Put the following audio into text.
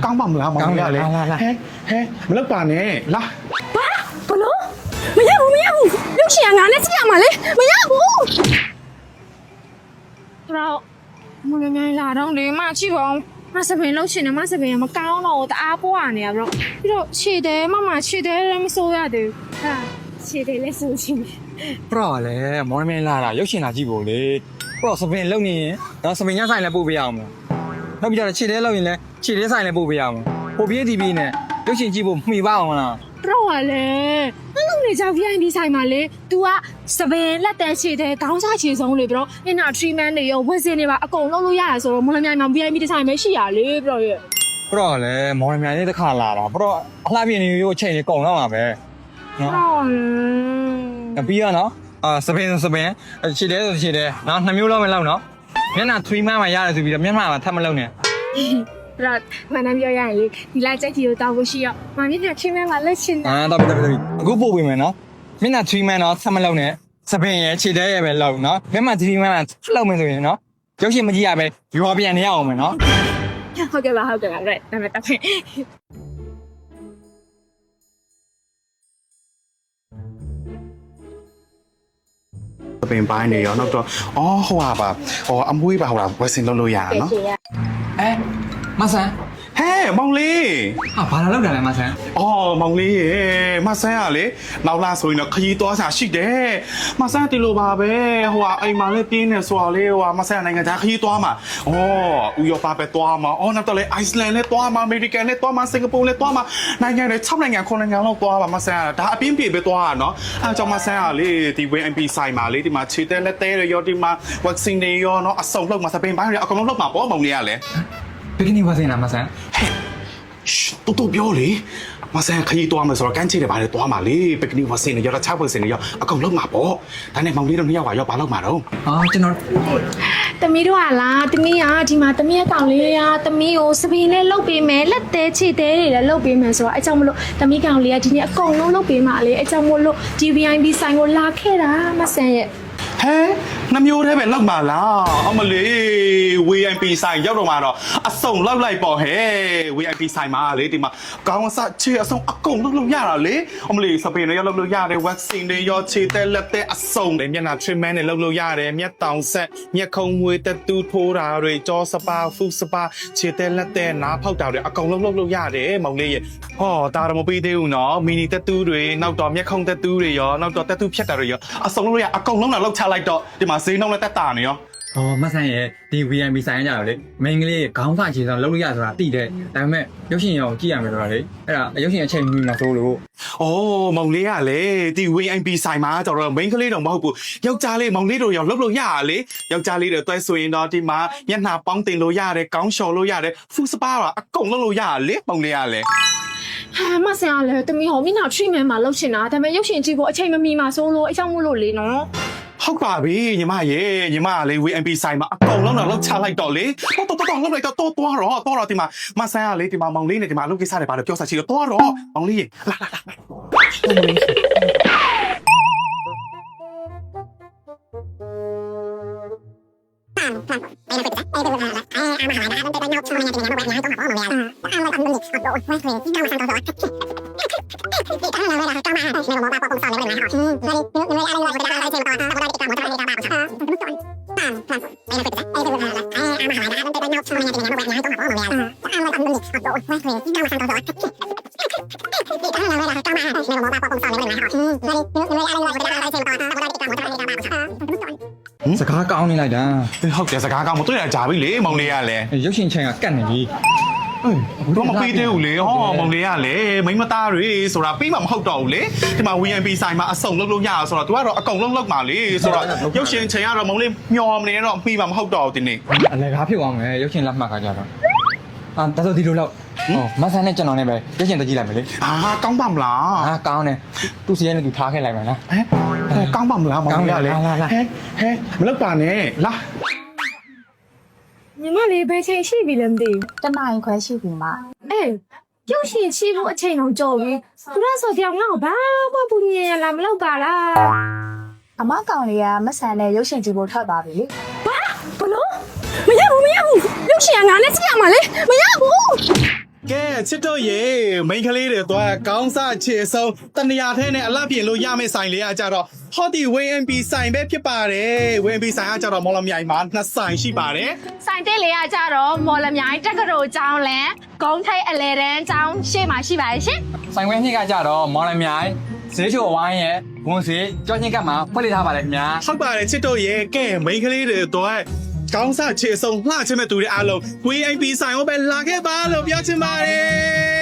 ကောင်းပါမလားမောင်လေးကလေဟဲမလုပ်ပါနဲ့လာ ဘလို့မရဘူးရုပ်ရှင်ကငါနဲ့ကြည့်ရမှာလေမရဘူးတော့မငငယ်လာတော့လေမကြည့်ပါဦးမစပင်လောက်ရှင်နေမစပင်ကမကောင်းတော့တအားပွားနေရတော့ပြီးတော့ခြေတယ်မခြေတယ်လည်းမစိုးရသေးဘူးဟာခြေတယ်လည်းစိုးချင်း ပရောလေမော်နမင်းလာတာရုပ်ရှင်လာကြည့်ဖို့လေပရောစပင်လုံနေရင်တော့စပင်ညဆိုင်လည်းပို့ပေးအောင်မနောက်ပြီးတော့ခြေသေးလုံရင်လည်းခြေသေးဆိုင်လည်းပို့ပေးအောင်ပို့ပြေးတီးပြီးနဲ့ရုပ်ရှင်ကြည့်ဖို့မှီပါအောင်လား တော့လေအလုံးနေကြောက် VIP ဆိုင်မှာလေ तू ကစပင်လက်တဲခြေတယ်ခေါင်းစားခြေဆုံးလေပြီးတော့ညနာ treatment တွေရောဝက်စင်တွေပါအကုန်လုံးလို့ရတယ်ဆိုတော့မလမြိုင်မှာ VIP ဒီဆိုင်ပဲရှိရလေပြီးတော့ရဲ့ ပရောလေမော်နမင်းလေးတစ်ခါလာတာပရောအလှပြင်းနေရိုးချိန်နေကုန်တော့မှာပဲနော် တော့လေ ပြီးတော့နော်စပင်ခြေသေးဆိုခြေသေးနော်2မျိုးလောက်မလောက်နော်မျက်နှာ3မှန်းမှရတယ်ဆိုပြီးတော့မျက်နှာမှာထပ်မလုံးနဲ့ တော့မနမ်းပြောရရင်လေဒီလိုက်ကြိုက်တီကိုတောင်းဖို့ရှိရောမမြင့်ပြချင်းမဲမှာလက်ရှင်တာ တော့အခုပို့ပေးမယ်နော်မျက်နှာ3မှန်းတော့ထပ်မလုံးနဲ့စပင်ရဲ့ခြေသေးရဲ့ပဲလောက်နော်မျက်နှာ3မှန်းလောက်မယ်ဆိုရင်နော်ရုပ်ရှင်မကြည့်ရပဲရောပြန်နေရအောင်မယ်နော် ဟုတ်ကဲ့ပါright ဒါမဲ့တက်ခဲ့ ပင်ပိုင်းနေရောနောက်တော့ဟိုပါအမွေးပါဟိုဝက်စင်လုပ်လို့ရတာနော် မဆန်း ဟဲမောင်လေး ဘာလာလောက်တာလဲမဆန်း မောင်လေးရေမဆန်းကလေနောက်လာဆိုရင်တော့ခရီးသွားစားရှိတယ်မဆန်းတီလိုပါပဲအိမ်မှာလည်းပြင်းနေဆိုတော့လေမဆန်းနိုင်ငံသားခရီးသွားမှာဥရောပပဲသွားမှာနောက်တော့လေအိုက်စလန်လည်းသွားမှာအမေရိကန်လည်းသွားမှာစင်ကာပူလည်းသွားမှာနိုင်ငံတွေ6နိုင်ငံ9နိုင်ငံလောက်သွားပါမဆန်းကဒါအပြင်းပြေပဲသွားတာနော်အဲကြောင့်မဆန်းကလေဒီ WMP ဆိုင်မှာလေဒီမှာခြေတဲလက်တဲတွေရောဒီမှာ vaccine တွေရောနော်အစုံလောက်မှာစပင်ပိုင်းတွေအကုန်လုံးလောက်မှာပေါ့မောင်လေးကလေ ဘယ်ကနေဝါစင်လာမဆန်း တူပြောလေမဆန်ခရီးသွားမယ်ဆိုတော့ကန်းချီတယ်ဗါလေသွားမှာလေပကနီဝါစင်ရောချားဝါစင်ရောအကုန်လုံးမှာပေါ့ဒါနဲ့မောင်လေးတို့နှစ်ယောက်ကရောဘာလုပ်မှာတော့ ကျွန်တော် တမီးတို့ကလားတမီးကဒီမှာတမီးရဲ့ကောင်လေးကတမီးကိုစပင်းလေးလုတ်ပေးမယ်လက်သေးချစ်သေးတွေလည်းလုတ်ပေးမယ်ဆိုတော့အဲကြောင့်မလို့တမီးကောင်လေးကဒီနေ့အကုန်လုံးလုတ်ပေးမှာလေအဲကြောင့်မလို့ VIP ဆိုင်ကိုလာခဲ့တာမဆန်ရဲ့ နှမျိုးတည်းပဲလောက်မှာလားအမလေး WMP ဆိုင်ရောက်တော့မှာတော့အစုံလောက်လိုက်ပေါ့WMP ဆိုင်မှာလေဒီမှာကောင်းစချေအစုံအကုန်လုံးရတာလေအမလေးစပင်းတွေရောက်လို့ရတယ် vaccine တွေရောခြေသက်လက်သက်အစုံတွေမျက်နှာ treatment တွေလုပ်လို့ရတယ်မျက်တောင်ဆက်မျက်ခုံးမွေးတက်တူးထိုးတာတွေကြောစပါဖူးစပါခြေသက်လက်သက်နားဖောက်တာတွေအကုန်လုံးလုပ်လို့ရတယ်မောင်လေးရဲ့ဒါတော့မပြီးသေးဘူးနော်မီနီတက်တူးတွေနောက်တော့မျက်ခုံးတက်တူးတွေရောနောက်တော့တက်တူးဖြတ်တာတွေရောအစုံလို့ရအကုန်လုံးတော့လောက်ချလိုက်တော့ဒီမှာဈေးနှုန်းလည်းတက်တာနေရော မဆန်းရဲ့ဒီ VIP ဆိုင်ကြတော့လေမင်းကလေးခေါင်းဖခြေဆောင်လုပ်လို့ရဆိုတာသိတယ်ဒါပေမဲ့ရုပ်ရှင်ရောကြည့်ရမယ်ဆိုတာလေအဲ့ဒါရုပ်ရှင်အချိန်မီမှာဆိုလို့မောင်လေးကလေဒီ WMP ဆိုင်မှာကျတော့ main ကလေးတော့မဟုတ်ဘူးယောက်ျားလေးမောင်လေးတို့ရောလုပ်လို့ရတာလေယောက်ျားလေးတွေတွဲဆိုရင်တော့ဒီမှာမျက်နှာပေါင်းတင်လို့ရတယ်ကောင်းလျှော်လို့ရတယ်ဖူးစပါးအကုန်လုပ်လို့ရတာလေမောင်လေးကလေမဆန်ကလည်းတမီးဟောမျက်နှာ treatment မှာလုပ်ချင်တာဒါပေမဲ့ရုပ်ရှင်ကြည့်ဖို့အချိန်မမီမှာဆိုလို့အကြောင်းမို့လို့လေနော်ဟုတ်ပါပြီညီမလေး WMP ဆိုင်မှာအကုန်လုံးတော့လောက်ချလိုက်တော့လေတော့လောက်လိုက်တော့သွားတော့ဒီမှာမဆန်းကလေဒီမှာမောင်လေးနဲ့ဒီမှာအလုပ်ကိစ္စတွေပါလို့ပြောစားချီတော့သွားတော့မောင်လေးစကားကောင်းနေလိုက်တာ ဟုတ်တယ်စကားကောင်းမတွေ့ရကြပြီလေမောင်လေးကလည်း ရုပ်ရှင်ချိန်ကကတ်နေပြီ တော့မပြီးသေးဘူးလေမောင်လေးကလည်းမိမသားတွေဆိုတာပြီးမှမဟုတ်တော့ဘူးလေဒီမှာ WMP ဆိုင်မှာအစုံလုပ်လို့ရအောင်ဆိုတော့ तू ကတော့အကုန်လုံးလုပ်မှာလေဆိုတော့ရုပ်ရှင်ချိန်ကတော့မောင်လေးမျောမနေတော့ပြီးမှမဟုတ်တော့ဘူးဒီနေ့ အလဲကားဖြစ်သွားမယ်ရုပ်ရှင်လက်မှတ်ကကြတော့ဒါဆိုဒီလိုလောက်မဆန်းနဲ့ကျွန်တော်နဲ့ပဲရုပ်ရှင်တကြည့်လိုက်မယ်လေ ကောင်းပါမလား ကောင်းတယ်သူ့စီးရဲနဲ့သူထားခဲ့လိုက်မယ်နော် ကောင်းပါမလားမောင်လေးကလည်းမလုပ်ပါနဲ့လာ ညီမလေးဘယ်ချိန်ရှိပြီလဲမသိဘူး တနာရင်ခွဲရှိပြီမှာ ရုပ်ရှင်ရှိဖို့အချိန်တော့ကြော်ပြီသူတို့ဆိုပြောင်းငါ့ကိုဘာမှပူညင်ရလားမလုပ်ပါလား အမကောင်လေးကမဆန်နဲ့ရုပ်ရှင်ကြည့်ဖို့ထွက်သွားပြီလေ ဘလို့မရဘူးရုပ်ရှင်ကငါနဲ့ကြည့်ရမှာလေမရဘူး ကဲ ချစ်တို့ရေမိန်းကလေးတွေတော့ကောင်းစားချေဆုံးတနေရာထဲနဲ့အလှပြင်လို့ရမယ့်ဆိုင်လေးကကြတော့ဟောဒီ WMP ဆိုင်ပဲဖြစ်ပါတယ် WMP ဆိုင်ကကြတော့မော်လမြိုင်မှာနှစ်ဆိုင်ရှိပါတယ် ဆိုင်တက်လေးကကြတော့မော်လမြိုင်တက္ကသိုလ်ကျောင်းလန်ဂုံထိတ်အလဲတန်းကျောင်းရှေ့မှာရှိပါတယ်ရှင် ဆိုင်ခွဲနှစ်ကကြတော့မော်လမြိုင်ဈေးချိုဝိုင်းရဲ့ဝန်စီကြောချင်းကတ်မှာဖွင့်လှစ်ထားပါတယ်ခင်ဗျာ ဟုတ်ပါတယ်ချစ်တို့ရေကဲမိန်းကလေးတွေတော့ကောင်းစားချေဆုံးလှချင်မဲ့သူတွေအားလုံး WMP ဆိုင်ကိုပဲလာခဲ့ပါလို့ပြောချင်ပါတယ်